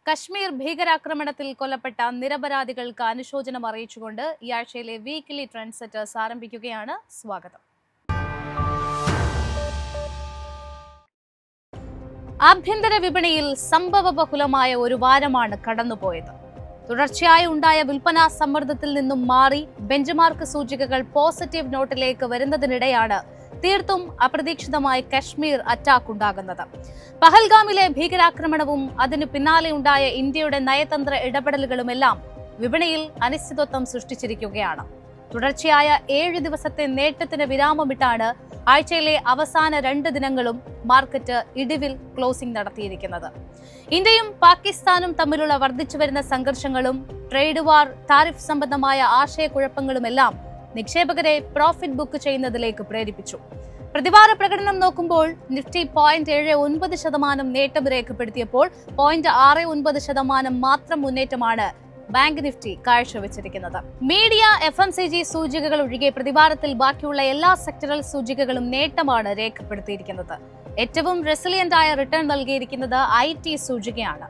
കശ്മീർ ഭീകരാക്രമണത്തിൽ കൊല്ലപ്പെട്ട നിരപരാധികൾക്ക് അനുശോചനം അറിയിച്ചുകൊണ്ട് ഈ ആഴ്ചയിലെ വീക്കിലി ട്രെൻഡ് സെറ്റേഴ്സ് ആരംഭിക്കുകയാണ്. സ്വാഗതം. ആഭ്യന്തര വിപണിയിൽ സംഭവബഹുലമായ ഒരു വാരമാണ് കടന്നുപോയത്. തുടർച്ചയായി ഉണ്ടായ വിൽപ്പനാ സമ്മർദ്ദത്തിൽ നിന്നും മാറി ബെഞ്ച്മാർക്ക് സൂചികകൾ പോസിറ്റീവ് നോട്ടിലേക്ക് വരുന്നതിനിടെയാണ് തീർത്തും അപ്രതീക്ഷിതമായി കശ്മീർ അറ്റാക്ക് ഉണ്ടാകുന്നത്. പഹൽഗാമിലെ ഭീകരാക്രമണവും അതിനു പിന്നാലെ ഉണ്ടായ ഇന്ത്യയുടെ നയതന്ത്ര ഇടപെടലുകളുമെല്ലാം വിപണിയിൽ അനിശ്ചിതത്വം സൃഷ്ടിച്ചിരിക്കുകയാണ്. തുടർച്ചയായ 7 ദിവസത്തെ നേട്ടത്തിന് വിരാമമിട്ടാണ് ആഴ്ചയിലെ അവസാന 2 ദിനങ്ങളും മാർക്കറ്റ് ഇടിവിൽ ക്ലോസിംഗ് നടത്തിയിരിക്കുന്നത്. ഇന്ത്യയും പാകിസ്ഥാനും തമ്മിലുള്ള വർദ്ധിച്ചുവരുന്ന സംഘർഷങ്ങളും ട്രേഡ് വാർ, താരിഫ് സംബന്ധമായ ആശയക്കുഴപ്പങ്ങളുമെല്ലാം നിക്ഷേപകരെ പ്രോഫിറ്റ് ബുക്ക് ചെയ്യുന്നതിലേക്ക് പ്രേരിപ്പിച്ചു. പ്രതിവാര പ്രകടനം നോക്കുമ്പോൾ നിഫ്റ്റി 0.79% നേട്ടം രേഖപ്പെടുത്തിയപ്പോൾ 0.69% മാത്രം മുന്നേറ്റമാണ് ബാങ്ക് നിഫ്റ്റി കാഴ്ചവെച്ചിരിക്കുന്നത്. മീഡിയ, FMCG സൂചികകൾ ഒഴികെ പ്രതിവാരത്തിൽ ബാക്കിയുള്ള എല്ലാ സെക്ടറൽ സൂചികകളും നേട്ടമാണ് രേഖപ്പെടുത്തിയിരിക്കുന്നത്. ഏറ്റവും റെസിലിയന്റ് ആയ റിട്ടേൺ നൽകിയിരിക്കുന്നത് IT സൂചികയാണ്.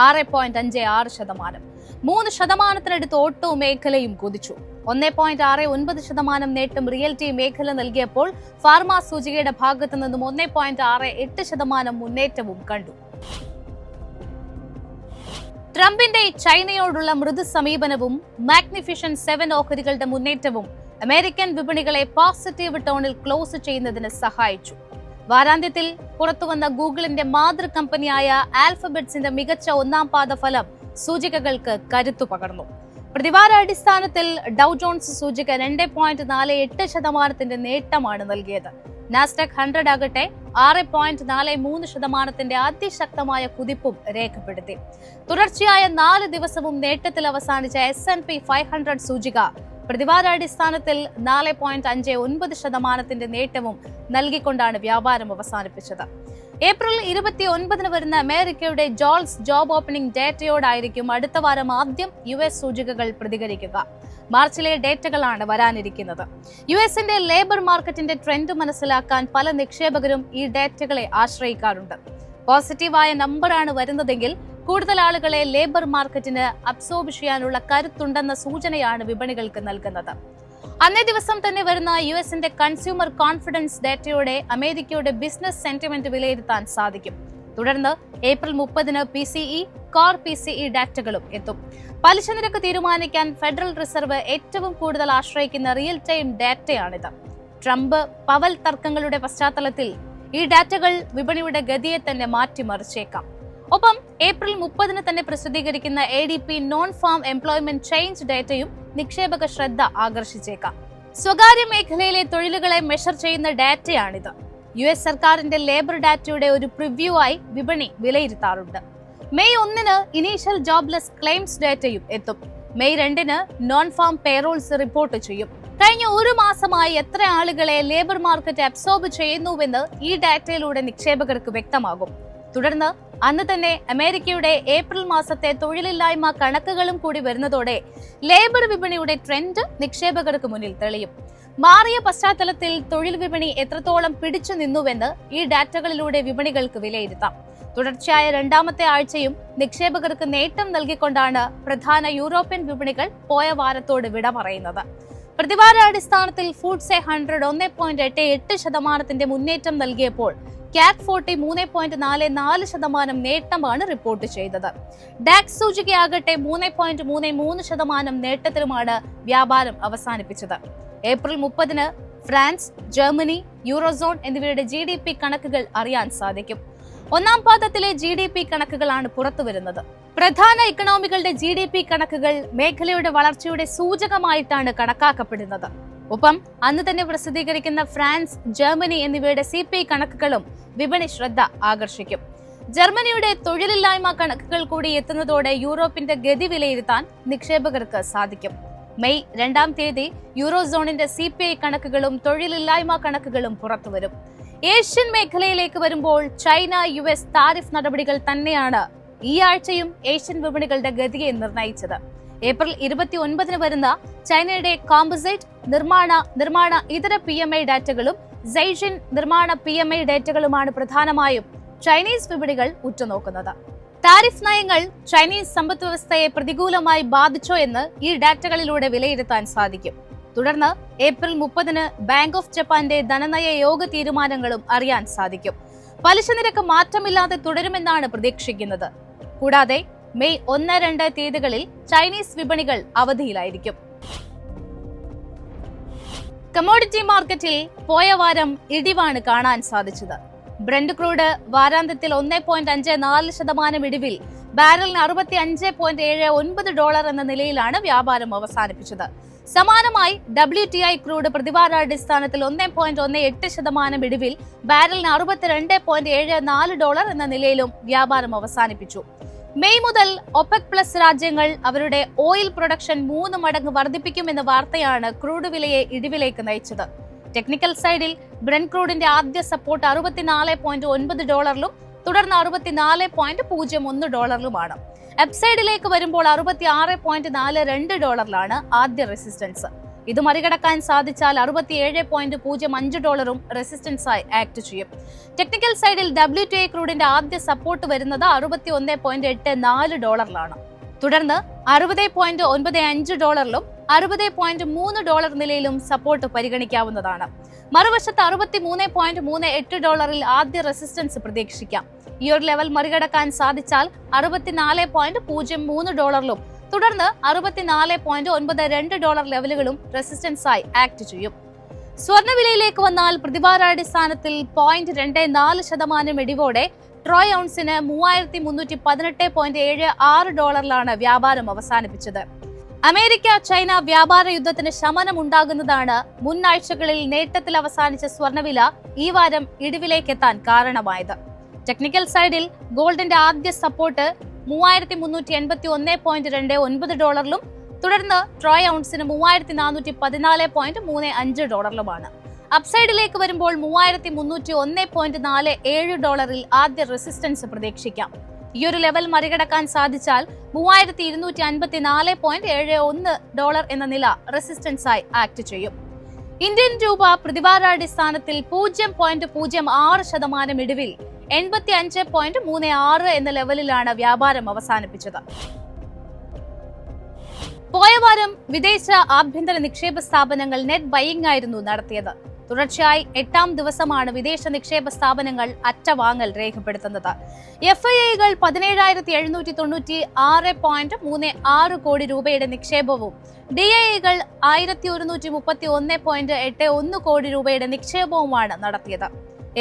6.56%. 3% ഓട്ടോ മേഖലയും കുതിച്ചു. 1.69% നേട്ടം റിയൽറ്റി മേഖല നൽകിയപ്പോൾ ഫാർമ സൂചികയുടെ ഭാഗത്തു നിന്നും 1.68% മുന്നേറ്റവും കണ്ടു. ട്രംപിന്റെ ചൈനയോടുള്ള മൃദു സമീപനവും മാഗ്നിഫിഷ്യന്റ് 7 ഓഹരികളുടെ മുന്നേറ്റവും അമേരിക്കൻ വിപണികളെ പോസിറ്റീവ് ടോണിൽ ക്ലോസ് ചെയ്യുന്നതിന് സഹായിച്ചു. വാരാന്ത്യത്തിൽ പുറത്തുവന്ന ഗൂഗിളിന്റെ മാതൃ കമ്പനിയായ ആൽഫബെറ്റ്സിന്റെ മികച്ച 1ാം പാദ ഫലം സൂചികകൾക്ക് കരുത്തു പകർന്നു. പ്രതിവാര അടിസ്ഥാനത്തിൽ ഡൗ ജോൺസ് സൂചിക 2.48% നേട്ടമാണ് നൽകിയത്. നാസ്ഡാക്ക് 100 ആകട്ടെ 6.43% അതിശക്തമായ കുതിപ്പും രേഖപ്പെടുത്തി. തുടർച്ചയായ 4 ദിവസവും നേട്ടത്തിൽ അവസാനിച്ച S&P 500 സൂചിക പ്രതിവാരാടിസ്ഥാനത്തിൽ 4.59% നേട്ടവും നൽകിക്കൊണ്ടാണ് വ്യാപാരം അവസാനിപ്പിച്ചത്. ഏപ്രിൽ 29 വരുന്ന അമേരിക്കയുടെ ജോൾസ് ജോബ് ഓപ്പണിംഗ് ഡേറ്റയോടായിരിക്കും അടുത്ത വാരം ആദ്യം US സൂചികകൾ പ്രതികരിക്കുക. മാർച്ചിലെ ഡേറ്റകളാണ് വരാനിരിക്കുന്നത്. യുഎസിന്റെ ലേബർ മാർക്കറ്റിന്റെ ട്രെൻഡ് മനസ്സിലാക്കാൻ പല നിക്ഷേപകരും ഈ ഡേറ്റകളെ ആശ്രയിക്കാറുണ്ട്. പോസിറ്റീവായ നമ്പറാണ് വരുന്നതെങ്കിൽ കൂടുതൽ ആളുകളെ ലേബർ മാർക്കറ്റിന് അബ്സോർബ് ചെയ്യാനുള്ള കരുത്തുണ്ടെന്ന സൂചനയാണ് വിപണികൾക്ക് നൽകുന്നത്. അന്നേ ദിവസം തന്നെ വരുന്ന യുഎസിന്റെ കൺസ്യൂമർ കോൺഫിഡൻസ് ഡേറ്റയോടെ അമേരിക്കയുടെ ബിസിനസ് സെന്റിമെന്റ് വിലയിരുത്താൻ സാധിക്കും. തുടർന്ന് ഏപ്രിൽ 30 PCE, കോർ PCE ഡാറ്റകളും എത്തും. പലിശ നിരക്ക് തീരുമാനിക്കാൻ ഫെഡറൽ റിസർവ് ഏറ്റവും കൂടുതൽ ആശ്രയിക്കുന്ന റിയൽ ടൈം ഡാറ്റയാണിത്. ട്രംപ് പവൽ തർക്കങ്ങളുടെ പശ്ചാത്തലത്തിൽ ഈ ഡാറ്റകൾ വിപണിയുടെ ഗതിയെ തന്നെ മാറ്റിമറിച്ചേക്കാം. ഒപ്പം ഏപ്രിൽ 30 തന്നെ പ്രസിദ്ധീകരിക്കുന്ന ADP non farm employment change ഡേറ്റയും നിക്ഷേപക ശ്രദ്ധ ആകർഷിച്ചേക്കാം. സ്വകാര്യ മേഖലയിലെ തൊഴിലുകളെ മെഷർ ചെയ്യുന്ന ഡാറ്റയാണിത്. US സർക്കാരിന്റെ ലേബർ ഡാറ്റയുടെ ഒരു പ്രിവ്യൂ ആയി വിപണി വിലയിരുത്താറുണ്ട്. മെയ് 1 ഇനീഷ്യൽ ജോബ്ലെസ് ക്ലെയിംസ് ഡാറ്റയും എത്തും. May 2 non farm payrolls report ചെയ്യും. കഴിഞ്ഞ 1 മാസമായി എത്ര ആളുകളെ ലേബർ മാർക്കറ്റ് അബ്സോർബ് ചെയ്യുന്നുവെന്ന് ഈ ഡാറ്റയിലൂടെ നിക്ഷേപകർക്ക് വ്യക്തമാകും. തുടർന്ന് അന്ന് തന്നെ അമേരിക്കയുടെ ഏപ്രിൽ മാസത്തെ തൊഴിലില്ലായ്മ കണക്കുകളും കൂടി വരുന്നതോടെ ലേബർ വിപണിയുടെ ട്രെൻഡ് നിക്ഷേപകർക്ക് മുന്നിൽ തെളിയും. മാറിയ പശ്ചാത്തലത്തിൽ തൊഴിൽ വിപണി എത്രത്തോളം പിടിച്ചു നിന്നുവെന്ന് ഈ ഡാറ്റകളിലൂടെ വിപണികൾക്ക് വിലയിരുത്താം. തുടർച്ചയായ 2ാമത്തെ ആഴ്ചയും നിക്ഷേപകർക്ക് നേട്ടം നൽകിക്കൊണ്ടാണ് പ്രധാന യൂറോപ്യൻ വിപണികൾ പോയ വാരത്തോട് വിട പറയുന്നത്. പ്രതിവാരാടിസ്ഥാനത്തിൽ ഫൂഡ്സെ 100 1.88% മുന്നേറ്റം നൽകിയപ്പോൾ CAC 40 3.44% നേട്ടമാണ് റിപ്പോർട്ട് ചെയ്തത്. ഡാക്സ് സൂചികയാകട്ടെ 3.33% നേട്ടത്തിലുമാണ് വ്യാപാരം അവസാനിപ്പിച്ചത്. ഏപ്രിൽ 30 ഫ്രാൻസ്, ജർമ്മനി, യൂറോസോൺ എന്നിവയുടെ GDP കണക്കുകൾ അറിയാൻ സാധിക്കും. 1ാം പാദത്തിലെ GDP കണക്കുകളാണ് പുറത്തുവരുന്നത്. പ്രധാന ഇക്കണോമികളുടെ GDP കണക്കുകൾ മേഖലയുടെ വളർച്ചയുടെ സൂചകമായിട്ടാണ് കണക്കാക്കപ്പെടുന്നത്. ഒപ്പം അന്ന് തന്നെ പ്രസിദ്ധീകരിക്കുന്ന ഫ്രാൻസ്, ജർമ്മനി എന്നിവയുടെ CPI കണക്കുകളും വിപണി ശ്രദ്ധ ആകർഷിക്കും. ജർമ്മനിയുടെ തൊഴിലില്ലായ്മ കണക്കുകൾ കൂടി എത്തുന്നതോടെ യൂറോപ്പിന്റെ ഗതി വിലയിരുത്താൻ നിക്ഷേപകർക്ക് സാധിക്കും. മെയ് 2-ാം തീയതി യൂറോസോണിന്റെ CPI കണക്കുകളും തൊഴിലില്ലായ്മ കണക്കുകളും പുറത്തുവരും. ഏഷ്യൻ മേഖലയിലേക്ക് വരുമ്പോൾ ചൈന, US താരിഫ് നടപടികൾ തന്നെയാണ് ഈ ആഴ്ചയും ഏഷ്യൻ വിപണികളുടെ ഗതിയെ നിർണയിച്ചത്. ഏപ്രിൽ 29 വരുന്ന ചൈനയുടെ കോമ്പോസൈറ്റ്, നിർമ്മാണ ഇതര PMI ഡാറ്റകളും സൈജിൻ നിർമ്മാണ PMI ഡേറ്റകളുമാണ് പ്രധാനമായും ചൈനീസ് വിപണികൾ ഉറ്റുനോക്കുന്നത്. താരിഫ് നയങ്ങൾ ചൈനീസ് സമ്പദ് വ്യവസ്ഥയെ പ്രതികൂലമായി ബാധിച്ചോ എന്ന് ഈ ഡാറ്റകളിലൂടെ വിലയിരുത്താൻ സാധിക്കും. തുടർന്ന് ഏപ്രിൽ 30 ബാങ്ക് ഓഫ് ജപ്പാന്റെ ധനനയ യോഗ തീരുമാനങ്ങളും അറിയാൻ സാധിക്കും. പലിശ നിരക്ക് മാറ്റമില്ലാതെ തുടരുമെന്നാണ് പ്രതീക്ഷിക്കുന്നത്. കൂടാതെ മെയ് 1-2 തീയതികളിൽ ചൈനീസ് വിപണികൾ അവധിയിലായിരിക്കും. കമോഡിറ്റി മാർക്കറ്റിൽ പോയ വാരം ഇടിവാണ് കാണാൻ സാധിച്ചത്. ബ്രന്റ് ക്രൂഡ് വാരാന്ത്യത്തിൽ 1.54% ഇടിവിൽ ബാരലിന് $65.79 എന്ന നിലയിലാണ് വ്യാപാരം അവസാനിപ്പിച്ചത്. സമാനമായി WTI ക്രൂഡ് പ്രതിവാരാടിസ്ഥാനത്തിൽ 1.18% ഇടിവിൽ ബാരലിന് $62.74 എന്ന നിലയിലും വ്യാപാരം അവസാനിപ്പിച്ചു. മെയ് മുതൽ ഒപെക് പ്ലസ് രാജ്യങ്ങൾ അവരുടെ ഓയിൽ പ്രൊഡക്ഷൻ 3 മടങ്ങ് വർദ്ധിപ്പിക്കുമെന്ന വാർത്തയാണ് ക്രൂഡ് വിലയെ ഇടിവിലേക്ക് നയിച്ചത്. ടെക്നിക്കൽ സൈഡിൽ ബ്രന്റ് ക്രൂഡിന്റെ ആദ്യ സപ്പോർട്ട് $64.9 തുടർന്ന് $64.01 അപ്സൈഡിലേക്ക് വരുമ്പോൾ $66.42 ആദ്യ റെസിസ്റ്റൻസ്. ഇത് മറികടക്കാൻ സാധിച്ചാൽ $67.05 റെസിസ്റ്റൻസായി ആക്ട് ചെയ്യും. ടെക്നിക്കൽ സൈഡിൽ WTI ക്രൂഡിന്റെ ആദ്യ സപ്പോർട്ട് വരുന്നത് $61.84 തുടർന്ന് $60.95 $60.3 നിലയിലും സപ്പോർട്ട് പരിഗണിക്കാവുന്നതാണ്. മറുവശത്ത് $63.38 ആദ്യ റെസിസ്റ്റൻസ് പ്രതീക്ഷിക്കാം. ഈ ഒരു ലെവൽ മറികടക്കാൻ സാധിച്ചാൽ $64.03 തുടർന്ന് $64.92 ലെവലുകളും റെസിസ്റ്റൻസായി ആക്ട് ചെയ്യും. സ്വർണ്ണവിലയിലേക്ക് വന്നാൽ പ്രതിവാരാടിസ്ഥാനത്തിൽ 0.24% ഇടിവോടെ ട്രോയ് ഔൺസിന് $3,318.76 വ്യാപാരം അവസാനിപ്പിച്ചത്. അമേരിക്ക ചൈന വ്യാപാര യുദ്ധത്തിന് ശമനം ഉണ്ടാകുന്നതാണ് മുൻ ആഴ്ചകളിൽ നേട്ടത്തിൽ അവസാനിച്ച സ്വർണ്ണവില ഈ വാരം ഇടിവിലേക്കെത്താൻ കാരണമായത്. ടെക്നിക്കൽ സൈഡിൽ ഗോൾഡിന്റെ ആദ്യ സപ്പോർട്ട് $3,381.29 തുടർന്ന് ട്രോയ് ഔൺസിന് $3,414.35 അപ്സൈഡിലേക്ക് വരുമ്പോൾ $3,301.47 ആദ്യ റെസിസ്റ്റൻസ് പ്രതീക്ഷിക്കാം. ഈ ഒരു ലെവൽ മറികടക്കാൻ സാധിച്ചാൽ $3,254.71 എന്ന നില റെസിസ്റ്റൻസായി ആക്ട് ചെയ്യും. ഇന്ത്യൻ രൂപ പ്രതിവാരാടിസ്ഥാനത്തിൽ 0.06% ഇടിവിൽ 85.36 എന്ന ലെവലിലാണ് വ്യാപാരം അവസാനിപ്പിച്ചത്. പോയ വാരം വിദേശ ആഭ്യന്തര നിക്ഷേപ സ്ഥാപനങ്ങൾ നെറ്റ് ബൈയിങ് ആയിരുന്നു നടത്തിയത്. തുടർച്ചയായി 8ാം ദിവസമാണ് വിദേശ നിക്ഷേപ സ്ഥാപനങ്ങൾ അറ്റവാങ്ങൽ രേഖപ്പെടുത്തുന്നത്. FIIകൾ 17,796.36 കോടി രൂപയുടെ നിക്ഷേപവും DIIകൾ 1,131.81 കോടി രൂപയുടെ നിക്ഷേപവുമാണ് നടത്തിയത്.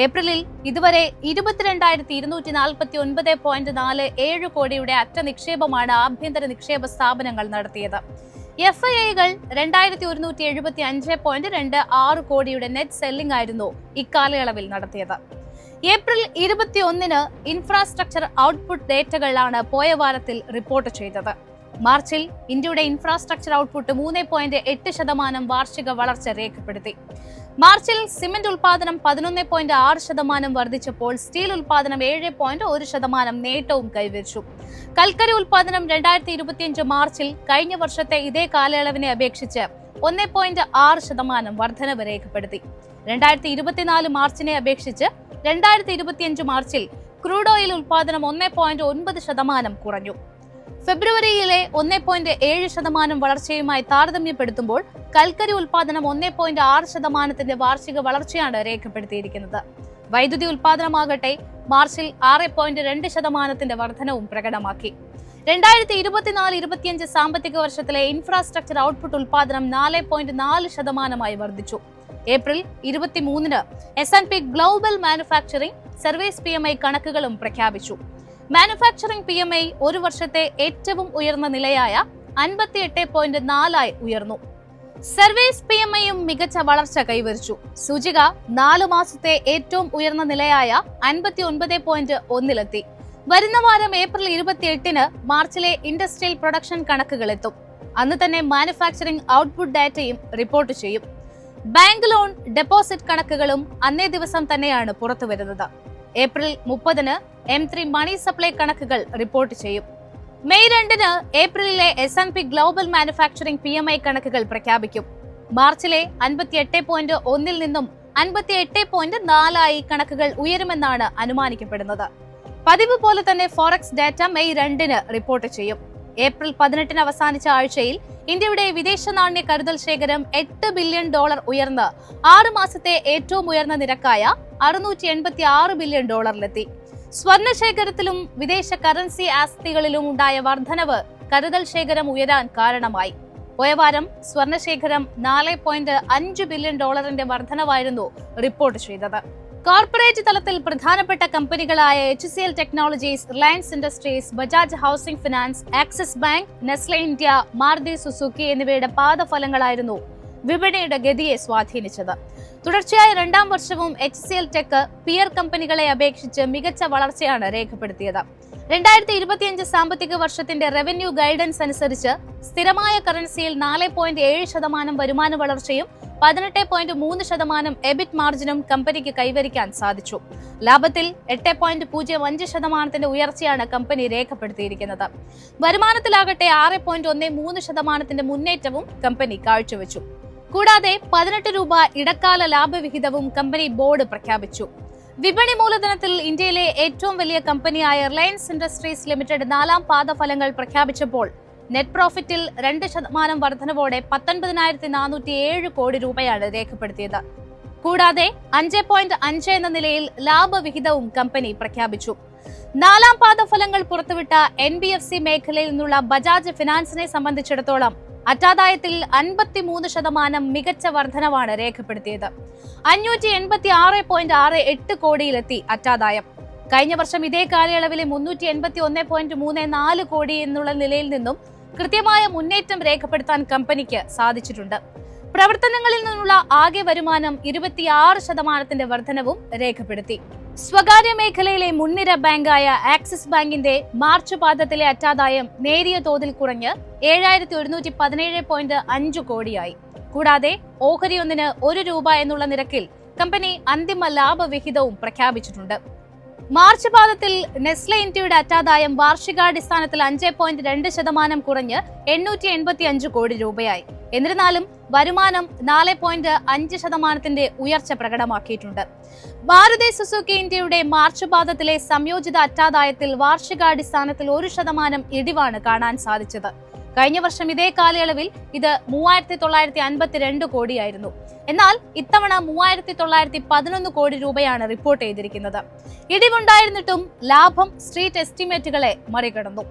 ഏപ്രിലിൽ ഇതുവരെ 22,249.47 കോടിയുടെ അറ്റ നിക്ഷേപമാണ് ആഭ്യന്തര നിക്ഷേപ സ്ഥാപനങ്ങൾ നടത്തിയത്. FIIകൾ 2,175.26 കോടിയുടെ നെറ്റ് സെല്ലിംഗ് ആയിരുന്നു ഇക്കാലയളവിൽ നടത്തിയത്. ഏപ്രിൽ 21 ഇൻഫ്രാസ്ട്രക്ചർ ഔട്ട്പുട്ട് ഡേറ്റകളാണ് പോയ വാരത്തിൽ റിപ്പോർട്ട് ചെയ്തത്. മാർച്ചിൽ ഇന്ത്യയുടെ ഇൻഫ്രാസ്ട്രക്ചർ ഔട്ട്പുട്ട് 3.8% വാർഷിക വളർച്ച രേഖപ്പെടുത്തി. മാർച്ചിൽ സിമന്റ് ഉൽപാദനം 11.6% വർദ്ധിച്ചപ്പോൾ സ്റ്റീൽ ഉൽപാദനം 7.1% നേട്ടവും കൈവരിച്ചു. കൽക്കരി ഉൽപാദനം 2025 മാർച്ചിൽ കഴിഞ്ഞ വർഷത്തെ ഇതേ കാലയളവിനെ അപേക്ഷിച്ച് 1.6% വർധനവ് രേഖപ്പെടുത്തി. 2024 മാർച്ചിനെ അപേക്ഷിച്ച് 2025 മാർച്ചിൽ ക്രൂഡ് ഓയിൽ ഉൽപാദനം 1.9% കുറഞ്ഞു. ഫെബ്രുവരിയിലെ 1.7% വളർച്ചയുമായി താരതമ്യപ്പെടുത്തുമ്പോൾ കൽക്കരി ഉൽപാദനം 1.6% വാർഷിക വളർച്ചയാണ് രേഖപ്പെടുത്തിയിരിക്കുന്നത്. വൈദ്യുതി ഉൽപാദനമാകട്ടെ മാർച്ചിൽ 6.2% വർധനവും പ്രകടമാക്കി. 2024-25 സാമ്പത്തിക വർഷത്തിലെ ഇൻഫ്രാസ്ട്രക്ചർ ഔട്ട്പുട്ട് ഉൽപാദനം 4.4% വർദ്ധിച്ചു. April 23 S&P global manufacturing service PMI കണക്കുകളും പ്രഖ്യാപിച്ചു. മാനുഫാക്ചറിംഗ് PMI ഒരു വർഷത്തെ ഏറ്റവും ഉയർന്ന നിലയായ 58.4 ഉയർന്നു. സർവീസ് PMIയും മികച്ച വളർച്ച കൈവരിച്ചു. സൂചിക 4 മാസത്തെ ഏറ്റവും ഉയർന്ന നിലയായ 59.1 വരുന്ന വാരം ഏപ്രിൽ 28 മാർച്ചിലെ ഇൻഡസ്ട്രിയൽ പ്രൊഡക്ഷൻ കണക്കുകൾ എത്തും. അന്ന് തന്നെ മാനുഫാക്ചറിംഗ് ഔട്ട്പുട്ട് ഡാറ്റയും റിപ്പോർട്ട് ചെയ്യും. ബാങ്ക് ലോൺ ഡെപ്പോസിറ്റ് കണക്കുകളും അന്നേ ദിവസം തന്നെയാണ് പുറത്തുവരുന്നത്. ഏപ്രിൽ 30 M3 മണി സപ്ലൈ കണക്കുകൾ റിപ്പോർട്ട് ചെയ്യും. May 2 ഏപ്രിലിലെ S&P global manufacturing PMI കണക്കുകൾ പ്രഖ്യാപിക്കും. മാർച്ചിലെ 58.1 നിന്നും 58.4 കണക്കുകൾ ഉയരുമെന്നാണ് അനുമാനിക്കപ്പെടുന്നത്. പതിവ് പോലെ തന്നെ ഫോറക്സ് ഡാറ്റ മെയ് 2-ന് റിപ്പോർട്ട് ചെയ്യും. ഏപ്രിൽ 18-ന് അവസാനിച്ച ആഴ്ചയിൽ ഇന്ത്യയുടെ വിദേശ നാണ്യ കരുതൽ ശേഖരം $8 ബില്യൺ ഉയർന്ന് 6 മാസത്തെ ഏറ്റവും ഉയർന്ന നിരക്കായ $686 ബില്യൺ സ്വർണ്ണ ശേഖരത്തിലും വിദേശ കറൻസി ആസ്തികളിലും ഉണ്ടായ വർധനവ് കരുതൽ ശേഖരം ഉയരാൻ കാരണമായി. പോയ വാരം സ്വർണ്ണ ശേഖരം $4.5 ബില്യൺ വർധനവായിരുന്നു റിപ്പോർട്ട് ചെയ്തത്. കോർപ്പറേറ്റ് തലത്തിൽ പ്രധാനപ്പെട്ട കമ്പനികളായ HCL technologies, Reliance industries, Bajaj housing finance, axis bank, Nestle India, Maruti Suzuki എന്നിവയുടെ പാദഫലങ്ങളായിരുന്നു വിപണിയുടെ ഗതിയെ സ്വാധീനിച്ചത്. തുടർച്ചയായ 2ാം വർഷവും HCL ടെക് പിയർ കമ്പനികളെ അപേക്ഷിച്ച് മികച്ച വളർച്ചയാണ് രേഖപ്പെടുത്തിയത്. 2025 സാമ്പത്തിക വർഷത്തിന്റെ റവന്യൂ ഗൈഡൻസ് അനുസരിച്ച് സ്ഥിരമായ കറൻസിയിൽ 4.7% വരുമാന വളർച്ചയും 18.3% എബിറ്റ് മാർജിനും കമ്പനിക്ക് കൈവരിക്കാൻ സാധിച്ചു. ലാഭത്തിൽ 8.05% ഉയർച്ചയാണ് കമ്പനി രേഖപ്പെടുത്തിയിരിക്കുന്നത്. വരുമാനത്തിലാകട്ടെ 6.13% മുന്നേറ്റവും കമ്പനി കാഴ്ചവെച്ചു. കൂടാതെ 18 രൂപ ഇടക്കാല ലാഭവിഹിതവും കമ്പനി ബോർഡ് പ്രഖ്യാപിച്ചു. വിപണി മൂലധനത്തിൽ ഇന്ത്യയിലെ ഏറ്റവും വലിയ കമ്പനിയായ റിലയൻസ് ഇൻഡസ്ട്രീസ് ലിമിറ്റഡ് 4ാം പാദഫലങ്ങൾ പ്രഖ്യാപിച്ചപ്പോൾ നെറ്റ് പ്രോഫിറ്റിൽ 2% വർധനവോടെ 19,407 കോടി രൂപയാണ് രേഖപ്പെടുത്തിയത്. കൂടാതെ 5.5 എന്ന നിലയിൽ ലാഭവിഹിതവും കമ്പനി പ്രഖ്യാപിച്ചു. 4ാം പാദഫലങ്ങൾ പുറത്തുവിട്ട NBFC മേഖലയിൽ നിന്നുള്ള ബജാജ് ഫിനാൻസിനെ സംബന്ധിച്ചിടത്തോളം അറ്റാദായത്തിൽ 53% മികച്ച വർധനവാണ് രേഖപ്പെടുത്തിയത്. 586.68 കോടിയിലെത്തി അറ്റാദായം. കഴിഞ്ഞ വർഷം ഇതേ കാലയളവിലെ 381.34 കോടി എന്നുള്ള നിലയിൽ നിന്നും കൃത്യമായ മുന്നേറ്റം രേഖപ്പെടുത്താൻ കമ്പനിക്ക് സാധിച്ചിട്ടുണ്ട്. പ്രവർത്തനങ്ങളിൽ നിന്നുള്ള ആകെ വരുമാനം 26% വർധനവും രേഖപ്പെടുത്തി. സ്വകാര്യ മേഖലയിലെ മുൻനിര ബാങ്കായ ആക്സിസ് ബാങ്കിന്റെ മാർച്ച് പാദത്തിലെ അറ്റാദായം നേരിയ തോതിൽ കുറഞ്ഞ് 7,117.5 കോടിയായി. കൂടാതെ ഓഹരിയൊന്നിന് 1 രൂപ എന്നുള്ള നിരക്കിൽ കമ്പനി അന്തിമ ലാഭവിഹിതവും പ്രഖ്യാപിച്ചിട്ടുണ്ട്. മാർച്ച് പാദത്തിൽ നെസ്ലെ ഇന്ത്യയുടെ അറ്റാദായം വാർഷികാടിസ്ഥാനത്തിൽ 5.2% കുറഞ്ഞ് 885 കോടി രൂപയായി. എന്നിരുന്നാലും വരുമാനം 4.5% ഉയർച്ച പ്രകടമാക്കിയിട്ടുണ്ട്. മാരുതി സുസുക്കി ഇന്ത്യയുടെ മാർച്ച് പാദത്തിലെ സംയോജിത അറ്റാദായത്തിൽ വാർഷികാടിസ്ഥാനത്തിൽ 1% ഇടിവാണ് കാണാൻ സാധിച്ചത്. കഴിഞ്ഞ വർഷം ഇതേ കാലയളവിൽ ഇത് 3,952 കോടിയായിരുന്നു. എന്നാൽ ഇത്തവണ 3,911 കോടി രൂപയാണ് റിപ്പോർട്ട് ചെയ്തിരിക്കുന്നത്. ഇടിവുണ്ടായിരുന്നിട്ടും ലാഭം സ്ട്രീറ്റ് എസ്റ്റിമേറ്റുകളെ മറികടന്നു.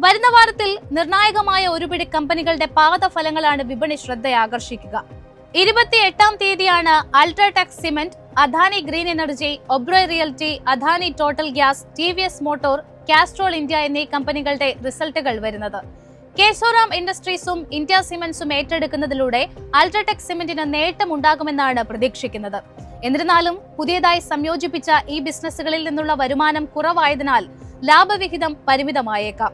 വരുന്ന വാരത്തിൽ നിർണായകമായ ഒരുപിടി കമ്പനികളുടെ പാദഫലങ്ങളാണ് വിപണി ശ്രദ്ധയാകർഷിക്കുക. 28-ാം തീയതിയാണ് UltraTech cement, Adani green energy, Oberoi realty, Adani total gas, TVS motor, Castrol India എന്നീ കമ്പനികളുടെ റിസൾട്ടുകൾ വരുന്നത്. കേശോറാം ഇൻഡസ്ട്രീസും ഇന്ത്യ സിമന്റ്സും ഏറ്റെടുക്കുന്നതിലൂടെ അൾട്രാടെക് സിമന്റിന് നേട്ടമുണ്ടാകുമെന്നാണ് പ്രതീക്ഷിക്കുന്നത്. എന്നിരുന്നാലും പുതിയതായി സംയോജിപ്പിച്ച ഈ ബിസിനസ്സുകളിൽ നിന്നുള്ള വരുമാനം കുറവായതിനാൽ ലാഭവിഹിതം പരിമിതമായേക്കാം.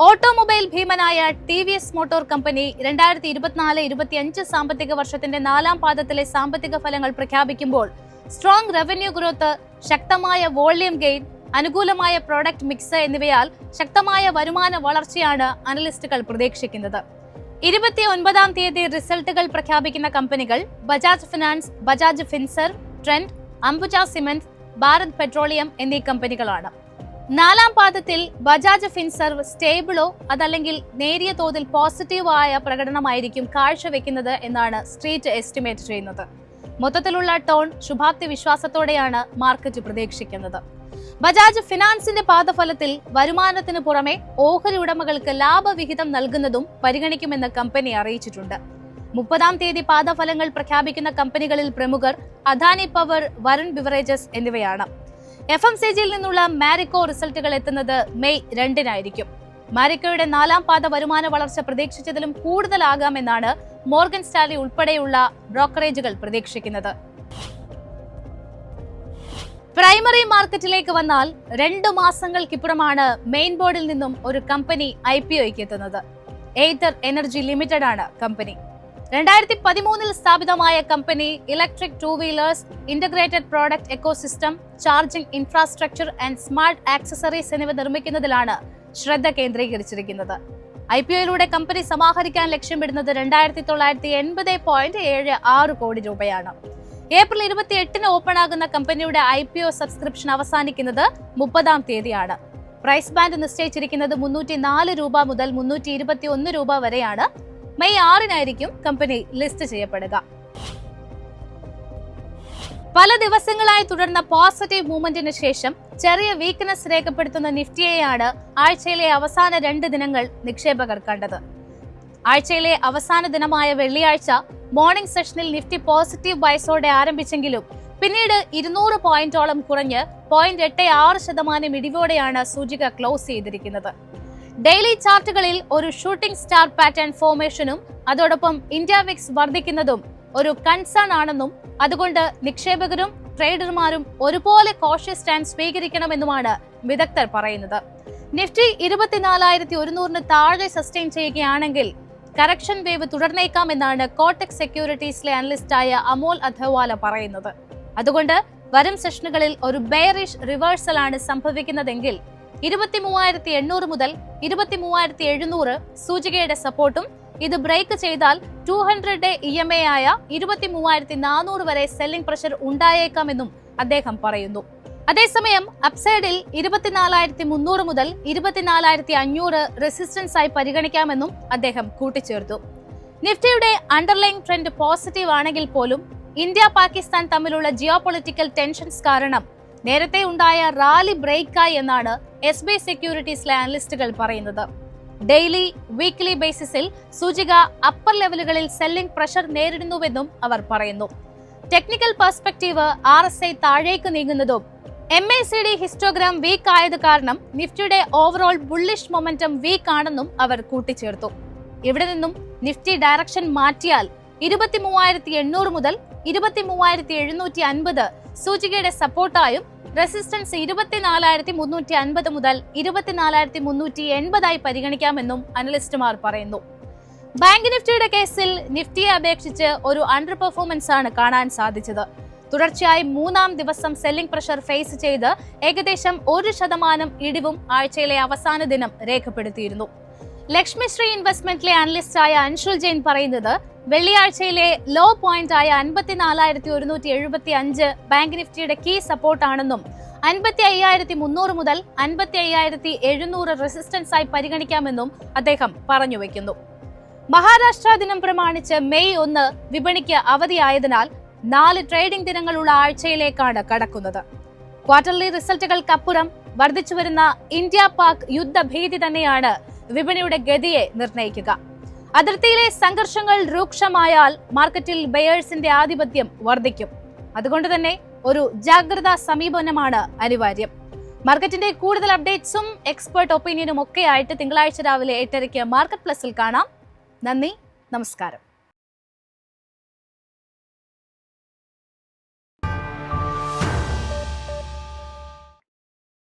ഓട്ടോമൊബൈൽ ഭീമനായ TVS മോട്ടോർ കമ്പനി 2024-25 സാമ്പത്തിക വർഷത്തിന്റെ 4ാം പാദത്തിലെ സാമ്പത്തിക ഫലങ്ങൾ പ്രഖ്യാപിക്കുമ്പോൾ സ്ട്രോങ് റവന്യൂ ഗ്രോത്ത്, ശക്തമായ വോള്യൂം ഗെയിൻ, അനുകൂലമായ പ്രോഡക്റ്റ് മിക്സ് എന്നിവയാൽ ശക്തമായ വരുമാന വളർച്ചയാണ് അനലിസ്റ്റുകൾ പ്രതീക്ഷിക്കുന്നത്. 29-ാം തീയതി റിസൾട്ടുകൾ പ്രഖ്യാപിക്കുന്ന കമ്പനികൾ Bajaj finance, Bajaj Finserv, trend, Ambuja cement, Bharat petroleum എന്നീ കമ്പനികളാണ്. 4ാം പാദത്തിൽ ബജാജ് ഫിൻസർവ് സ്റ്റേബിളോ അതല്ലെങ്കിൽ നേരിയ തോതിൽ പോസിറ്റീവായ പ്രകടനമായിരിക്കും കാഴ്ചവെക്കുന്നത് എന്നാണ് സ്ട്രീറ്റ് എസ്റ്റിമേറ്റ് ചെയ്യുന്നത്. മൊത്തത്തിലുള്ള ടോൺ ശുഭാപ്തി വിശ്വാസത്തോടെയാണ് മാർക്കറ്റ് പ്രതീക്ഷിക്കുന്നത്. ബജാജ് ഫിനാൻസിന്റെ പാദഫലത്തിൽ വരുമാനത്തിന് പുറമെ ഓഹരി ഉടമകൾക്ക് ലാഭവിഹിതം നൽകുന്നതും പരിഗണിക്കുമെന്ന് കമ്പനി അറിയിച്ചിട്ടുണ്ട്. 30-ാം തീയതി പാദഫലങ്ങൾ പ്രഖ്യാപിക്കുന്ന കമ്പനികളിൽ പ്രമുഖർ അദാനി പവർ, വരുൺ ബിവറേജസ് എന്നിവയാണ്. FMCGയിൽ നിന്നുള്ള മാരിക്കോ റിസൾട്ടുകൾ എത്തുന്നത് മെയ് 2-നായിരിക്കും. മാരിക്കോയുടെ 4ാം പാദ വരുമാന വളർച്ച പ്രതീക്ഷിച്ചതിലും കൂടുതലാകാമെന്നാണ് മോർഗൻ സ്റ്റാൻലി ഉൾപ്പെടെയുള്ള ബ്രോക്കറേജുകൾ പ്രതീക്ഷിക്കുന്നത്. പ്രൈമറി മാർക്കറ്റിലേക്ക് വന്നാൽ 2 മാസങ്ങൾക്കിപ്പുറമാണ് മെയിൻ ബോർഡിൽ നിന്നും ഒരു കമ്പനി IPOയ്ക്ക് എത്തുന്നത്. എയ്തർ എനർജി ലിമിറ്റഡ് ആണ് കമ്പനി. 2013-ൽ സ്ഥാപിതമായ company electric 2 wheelers, integrated product ecosystem, charging infrastructure and smart accessories എന്നിവ നിർമ്മിക്കുന്നതിലാണ് ശ്രദ്ധ കേന്ദ്രീകരിച്ചിരിക്കുന്നത്. IPOയിലൂടെ കമ്പനി സമാഹരിക്കാൻ ലക്ഷ്യമിടുന്നത് 2,980.76 കോടി രൂപയാണ്. ഏപ്രിൽ 28-ന് ഓപ്പൺ ആകുന്ന കമ്പനിയുടെ IPO സബ്സ്ക്രിപ്ഷൻ അവസാനിക്കുന്നത് 30-ാം തീയതിയാണ്. പ്രൈസ് ബാൻഡ് നിശ്ചയിച്ചിരിക്കുന്നത് 304 രൂപ മുതൽ 321 രൂപ വരെയാണ്. മെയ് 6-നായിരിക്കും കമ്പനി ലിസ്റ്റ് ചെയ്യപ്പെടുക. പല ദിവസങ്ങളായി തുടർന്ന പോസിറ്റീവ് മൂവ്മെന്റിന് ശേഷം ചെറിയ വീക്ക്നെസ് രേഖപ്പെടുത്തുന്ന നിഫ്റ്റിയെയാണ് ആഴ്ചയിലെ അവസാന 2 ദിനങ്ങൾ നിക്ഷേപകർ കണ്ടത്. ആഴ്ചയിലെ അവസാന ദിനമായ വെള്ളിയാഴ്ച മോർണിംഗ് സെഷനിൽ നിഫ്റ്റി പോസിറ്റീവ് ബൈസോടെ ആരംഭിച്ചെങ്കിലും പിന്നീട് 200 പോയിന്റോളം കുറഞ്ഞ് 0.86% ഇടിവോടെയാണ് സൂചിക ക്ലോസ് ചെയ്തിരിക്കുന്നത്. ഡെയിലി ചാർട്ടുകളിൽ ഒരു ഷൂട്ടിംഗ് സ്റ്റാർ പാറ്റേൺ ഫോർമേഷനും അതോടൊപ്പം ഇന്ത്യ വിക്സ് വർദ്ധിക്കുന്നതും ഒരു കൺസേൺ ആണെന്നും അതുകൊണ്ട് നിക്ഷേപകരും ട്രേഡർമാരും ഒരുപോലെ കോഷ്യസ് സ്റ്റാൻഡ് സ്വീകരിക്കണമെന്നുമാണ് വിദഗ്ധർ പറയുന്നത്. നിഫ്റ്റി 24,100-ന് താഴെ സസ്റ്റെയിൻ ചെയ്യുകയാണെങ്കിൽ കറക്ഷൻ വേവ് തുടർന്നേക്കാമെന്നാണ് കോട്ടക് സെക്യൂരിറ്റീസിലെ അനലിസ്റ്റായ അമോൽ അഥവാല പറയുന്നത്. അതുകൊണ്ട് വരും സെഷനുകളിൽ ഒരു ബെയറിഷ് റിവേഴ്സൽ ആണ് സംഭവിക്കുന്നതെങ്കിൽ 23,800 മുതൽ 23,700 സൂചികയുടെ സപ്പോർട്ടും ഇത് ബ്രേക്ക് ചെയ്താൽ 200-ഡേ EMA ആയ 23,400 വരെ സെല്ലിംഗ് പ്രഷർ ഉണ്ടായേക്കാമെന്നും അദ്ദേഹം പറയുന്നു. അതേസമയം അപ്സൈഡിൽ 24,300 മുതൽ 24,500 റെസിസ്റ്റൻസ് ആയി പരിഗണിക്കാമെന്നും അദ്ദേഹം കൂട്ടിച്ചേർത്തു. നിഫ്റ്റിയുടെ അണ്ടർലൈൻ ട്രെൻഡ് പോസിറ്റീവ് ആണെങ്കിൽ പോലും ഇന്ത്യ പാകിസ്ഥാൻ തമ്മിലുള്ള ജിയോ പൊളിറ്റിക്കൽ ടെൻഷൻസ് കാരണം നേരത്തെ ഉണ്ടായ റാലി ബ്രേക്കായി എന്നാണ് SBI സെക്യൂരിറ്റീസിലെ അനലിസ്റ്റുകൾ പറയുന്നത്. ഡെയിലി വീക്ക്ലി ബേസിസിൽ സൂചിക അപ്പർ ലെവലുകളിൽ സെല്ലിംഗ് പ്രഷർ നേരിടുന്നുവെന്നും അവർ പറയുന്നു. ടെക്നിക്കൽ പെർസ്പെക്റ്റീവ് RSI താഴേക്ക് നീങ്ങുന്നതും MACD ഹിസ്റ്റോഗ്രാം വീക്ക് ആയത് കാരണം നിഫ്റ്റിയുടെ ഓവറോൾ ബുള്ളിഷ് മൊമെന്റം വീക്ക് ആണെന്നും അവർ കൂട്ടിച്ചേർത്തു. ഇവിടെ നിന്നും നിഫ്റ്റി ഡയറക്ഷൻ മാറ്റിയാൽ 23,800 മുതൽ 23,750 സൂചികയുടെ സപ്പോർട്ടായും റെസിസ്റ്റൻസ് 24,350 മുതൽ 24,380 ആയി പരിഗണിക്കാമെന്നും അനലിസ്റ്റുമാർ പറയുന്നു. ബാങ്ക് നിഫ്റ്റിയുടെ കേസിൽ നിഫ്റ്റിയെ അപേക്ഷിച്ച് ഒരു അണ്ടർ പെർഫോമൻസ് ആണ് കാണാൻ സാധിച്ചത്. തുടർച്ചയായി 3-ാം ദിവസം സെല്ലിംഗ് പ്രഷർ ഫേസ് ചെയ്ത് ഏകദേശം 1% ഇടിവും ആഴ്ചയിലെ അവസാന ദിനം രേഖപ്പെടുത്തിയിരുന്നു. ലക്ഷ്മി ശ്രീ ഇൻവെസ്റ്റ്മെന്റിലെ അനലിസ്റ്റായ അൻഷുൽ ജെയിൻ പറയുന്നത് വെള്ളിയാഴ്ചയിലെ ലോ പോയിന്റ് ആയ 54,175 ബാങ്ക് നിഫ്റ്റിയുടെ കീ സപ്പോർട്ടാണെന്നും 55,300 മുതൽ 55,700 റെസിസ്റ്റൻസ് ആയി പരിഗണിക്കാമെന്നും അദ്ദേഹം പറഞ്ഞു വെക്കുന്നു. മഹാരാഷ്ട്ര ദിനം പ്രമാണിച്ച് മെയ് 1 വിപണിക്ക് അവധിയായതിനാൽ 4 ട്രേഡിംഗ് ദിനങ്ങളുള്ള ആഴ്ചയിലേക്കാണ് കടക്കുന്നത്. ക്വാർട്ടർലി റിസൾട്ടുകൾക്കപ്പുറം വർദ്ധിച്ചുവരുന്ന ഇന്ത്യ പാക് യുദ്ധഭീതി തന്നെയാണ് വിപണിയുടെ ഗതിയെ നിർണ്ണയിക്കുക. അതിർത്തിയിലെ സംഘർഷങ്ങൾ രൂക്ഷമായാൽ മാർക്കറ്റിൽ ബയേഴ്സിന്റെ ആധിപത്യം വർദ്ധിക്കും. അതുകൊണ്ട് തന്നെ ഒരു ജാഗ്രതാ സമീപനമാണ് അനിവാര്യം. മാർക്കറ്റിന്റെ കൂടുതൽ അപ്ഡേറ്റ്സും എക്സ്പേർട്ട് ഒപ്പീനിയനും ഒക്കെ ആയിട്ട് തിങ്കളാഴ്ച രാവിലെ 8:30 മാർക്കറ്റ് പ്ലസിൽ കാണാം. നന്ദി, നമസ്കാരം.